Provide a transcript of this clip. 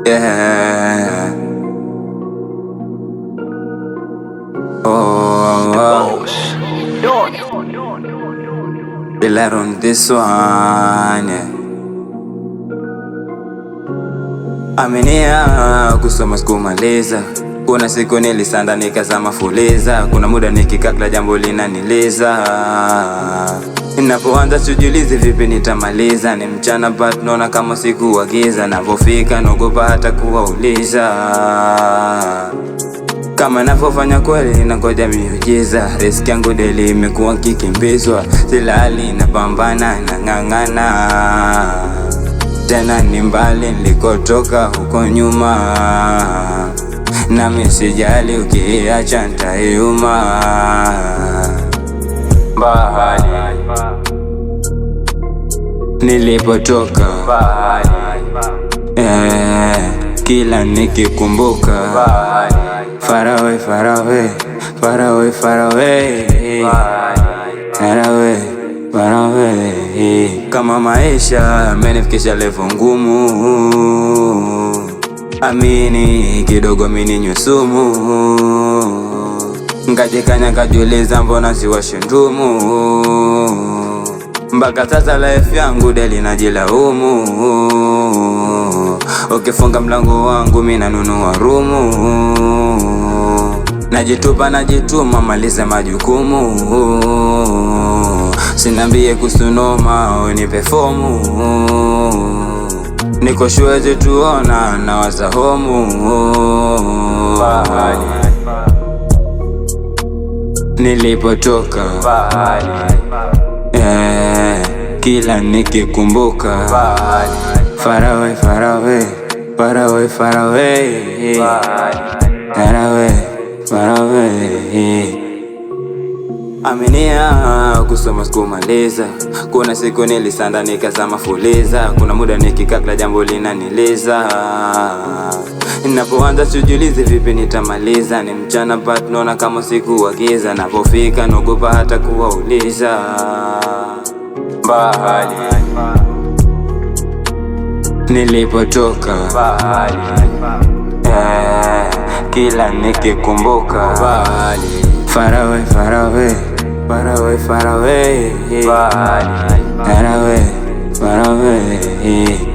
Yeah. Oh, Pilar on this one, yeah. Aminia kusoma sikumaliza. Kuna siku nilisanda nikazama fuliza. Kuna muda nikikakla jambo linaniliza. Ninapoanza sijiulizi vipi nitamaliza. Ni mchana but naona kama siku wa giza. Navofika naogopa hata kuwauliza. Kama nafofanya kweli ninangoja miujiza. Riski yangu daily imekuwa kikimbizwa. Silali napambana nang'ang'ana. Tena ni mbali nilikotoka huko nyuma. Nami sijali ukiacha nitaiuma. Mbali nilipotoka, kila nikikumbuka. Far away, far away, far away, far away, far away, far away. Kama maisha amenifikisha level ngumu, amini kidogo mini nyusumu. Ngajikanya kajuliza mbona siwashi ndumu. Mpaka sasa life yangu daily najilaumu. Ukifunga mlango wangu mimi nanunua rumu. Najitupa najituma maliza majukumu. Sinambie kusunoma unipe fomu. Niko shwezi tuona na wazahomu. Nilipotoka, kila nikikumbuka. Far away, far away, far away, far away, far away, far away. Aminia kusoma sikumaliza. Kuna siku nilisanda nikazama fuliza. Kuna muda nikikakla jambo linaniliza. Ninapoanza sijiulizi vipi nitamaliza. Ni mchana but naona kama siku wa giza. Napofika naogopa hata kuwauliza. Mbali nilipotoka, kila nikikumbuka. Far away, far away, far away, far away, far away, far away.